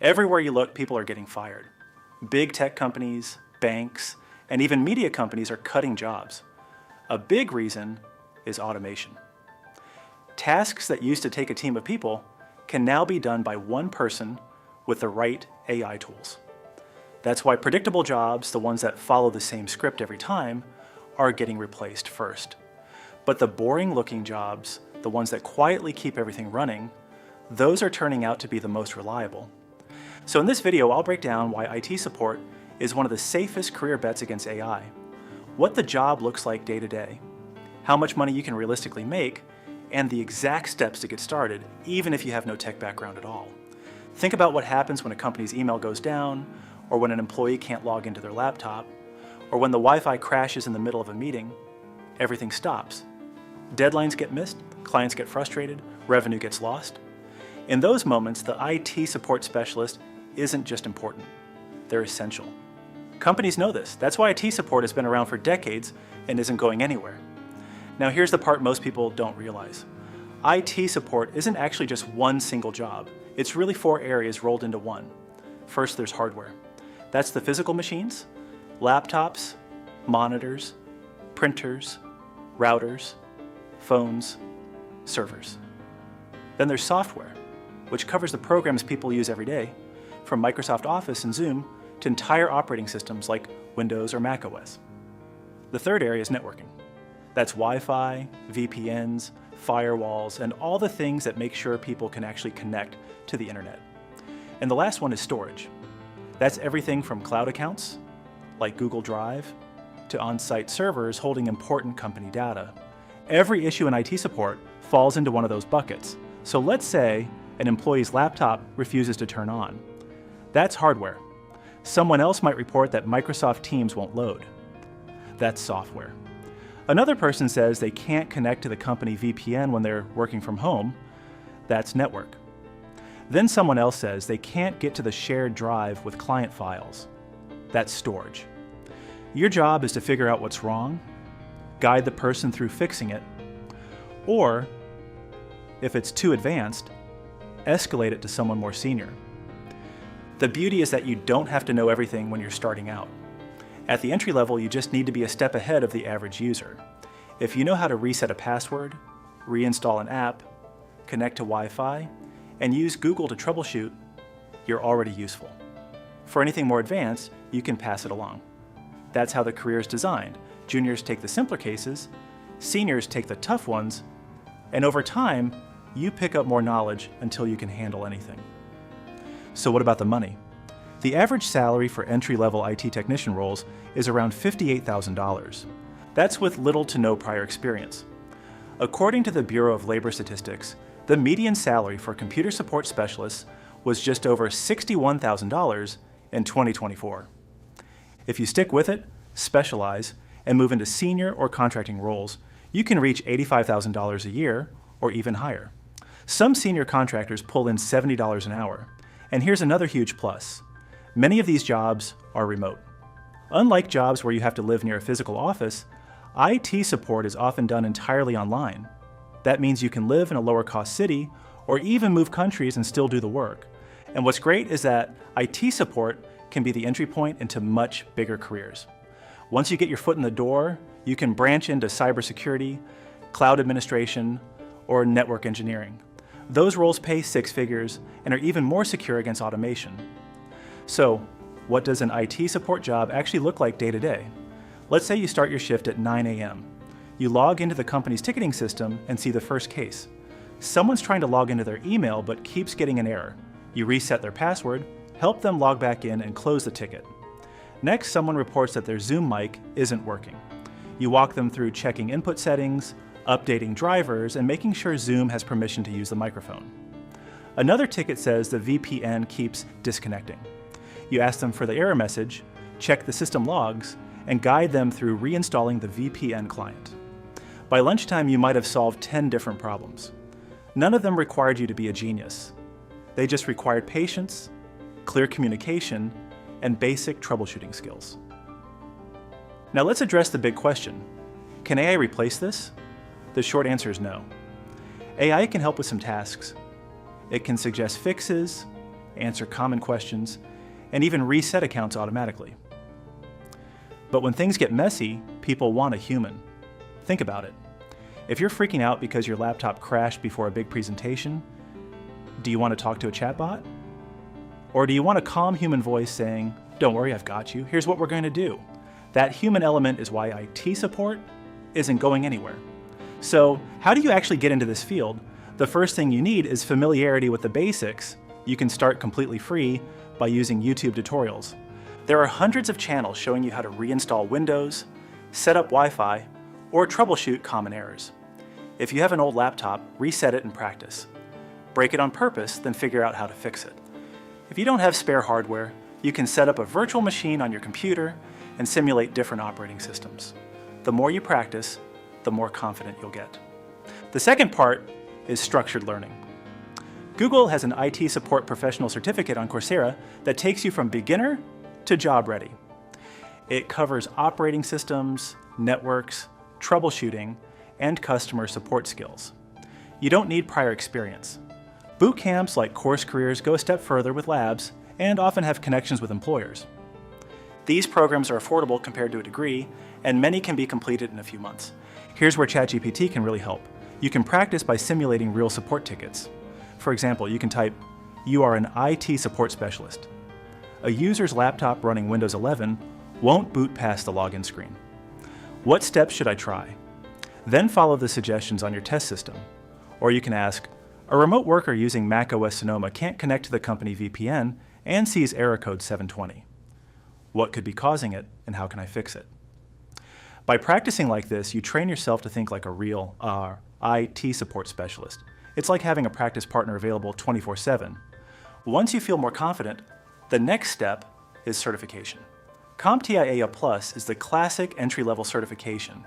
Everywhere you look, people are getting fired. Big tech companies, banks, and even media companies are cutting jobs. A big reason is automation. Tasks that used to take a team of people can now be done by one person with the right AI tools. That's why predictable jobs, the ones that follow the same script every time, are getting replaced first. But the boring-looking jobs, the ones that quietly keep everything running, those are turning out to be the most reliable. So in this video, I'll break down why IT support is one of the safest career bets against AI, what the job looks like day to day, how much money you can realistically make, and the exact steps to get started, even if you have no tech background at all. Think about what happens when a company's email goes down, or when an employee can't log into their laptop, or when the Wi-Fi crashes in the middle of a meeting. Everything stops. Deadlines get missed, clients get frustrated, revenue gets lost. In those moments, the IT support specialist isn't just important, they're essential. Companies know this. That's why IT support has been around for decades and isn't going anywhere. Now here's the part most people don't realize. IT support isn't actually just one single job. It's really 4 areas rolled into one. First, there's hardware. That's the physical machines, laptops, monitors, printers, routers, phones, servers. Then there's software, which covers the programs people use every day, from Microsoft Office and Zoom to entire operating systems like Windows or Mac OS. The third area is networking. That's Wi-Fi, VPNs, firewalls, and all the things that make sure people can actually connect to the internet. And the last one is storage. That's everything from cloud accounts, like Google Drive, to on-site servers holding important company data. Every issue in IT support falls into one of those buckets. So let's say an employee's laptop refuses to turn on. That's hardware. Someone else might report that Microsoft Teams won't load. That's software. Another person says they can't connect to the company VPN when they're working from home. That's network. Then someone else says they can't get to the shared drive with client files. That's storage. Your job is to figure out what's wrong, guide the person through fixing it, or, if it's too advanced, escalate it to someone more senior. The beauty is that you don't have to know everything when you're starting out. At the entry level, you just need to be a step ahead of the average user. If you know how to reset a password, reinstall an app, connect to Wi-Fi, and use Google to troubleshoot, you're already useful. For anything more advanced, you can pass it along. That's how the career is designed. Juniors take the simpler cases, seniors take the tough ones, and over time, you pick up more knowledge until you can handle anything. So what about the money? The average salary for entry-level IT technician roles is around $58,000. That's with little to no prior experience. According to the Bureau of Labor Statistics, the median salary for computer support specialists was just over $61,000 in 2024. If you stick with it, specialize, and move into senior or contracting roles, you can reach $85,000 a year or even higher. Some senior contractors pull in $70 an hour. And here's another huge plus. Many of these jobs are remote. Unlike jobs where you have to live near a physical office, IT support is often done entirely online. That means you can live in a lower-cost city or even move countries and still do the work. And what's great is that IT support can be the entry point into much bigger careers. Once you get your foot in the door, you can branch into cybersecurity, cloud administration, or network engineering. Those roles pay 6 figures and are even more secure against automation. So, what does an IT support job actually look like day to day? Let's say you start your shift at 9 a.m. You log into the company's ticketing system and see the first case. Someone's trying to log into their email but keeps getting an error. You reset their password, help them log back in, and close the ticket. Next, someone reports that their Zoom mic isn't working. You walk them through checking input settings, updating drivers, and making sure Zoom has permission to use the microphone. Another ticket says the VPN keeps disconnecting. You ask them for the error message, check the system logs, and guide them through reinstalling the VPN client. By lunchtime, you might have solved 10 different problems. None of them required you to be a genius. They just required patience, clear communication, and basic troubleshooting skills. Now let's address the big question. Can AI replace this? The short answer is no. AI can help with some tasks. It can suggest fixes, answer common questions, and even reset accounts automatically. But when things get messy, people want a human. Think about it. If you're freaking out because your laptop crashed before a big presentation, do you want to talk to a chatbot? Or do you want a calm human voice saying, "Don't worry, I've got you. Here's what we're going to do." That human element is why IT support isn't going anywhere. So, how do you actually get into this field? The first thing you need is familiarity with the basics. You can start completely free by using YouTube tutorials. There are hundreds of channels showing you how to reinstall Windows, set up Wi-Fi, or troubleshoot common errors. If you have an old laptop, reset it and practice. Break it on purpose, then figure out how to fix it. If you don't have spare hardware, you can set up a virtual machine on your computer and simulate different operating systems. The more you practice, the more confident you'll get. The second part is structured learning. Google has an IT support professional certificate on Coursera that takes you from beginner to job ready. It covers operating systems, networks, troubleshooting, and customer support skills. You don't need prior experience. Boot camps like Course Careers go a step further with labs and often have connections with employers. These programs are affordable compared to a degree, and many can be completed in a few months. Here's where ChatGPT can really help. You can practice by simulating real support tickets. For example, you can type, "You are an IT support specialist." A user's laptop running Windows 11 won't boot past the login screen. What steps should I try? Then follow the suggestions on your test system. Or you can ask, "A remote worker using macOS Sonoma can't connect to the company VPN and sees error code 720. What could be causing it, and how can I fix it?" By practicing like this, you train yourself to think like a real IT support specialist. It's like having a practice partner available 24/7. Once you feel more confident, the next step is certification. CompTIA A+ is the classic entry-level certification.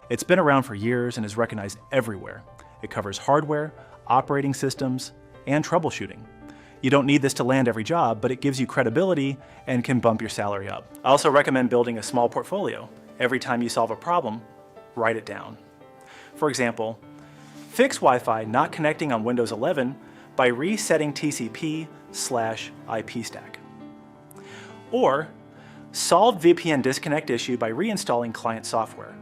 It's been around for years and is recognized everywhere. It covers hardware, operating systems, and troubleshooting. You don't need this to land every job, but it gives you credibility and can bump your salary up. I also recommend building a small portfolio. Every time you solve a problem, write it down. For example, fix Wi-Fi not connecting on Windows 11 by resetting TCP/IP stack. Or solve VPN disconnect issue by reinstalling client software.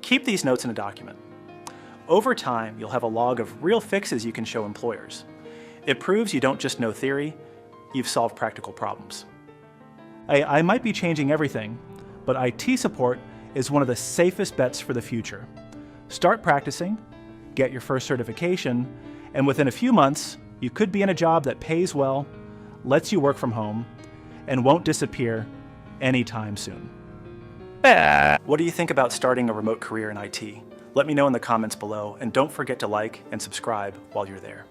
Keep these notes in a document. Over time, you'll have a log of real fixes you can show employers. It proves you don't just know theory, you've solved practical problems. I might be changing everything, but IT support is one of the safest bets for the future. Start practicing, get your first certification, and within a few months, you could be in a job that pays well, lets you work from home, and won't disappear anytime soon. What do you think about starting a remote career in IT? Let me know in the comments below, and don't forget to like and subscribe while you're there.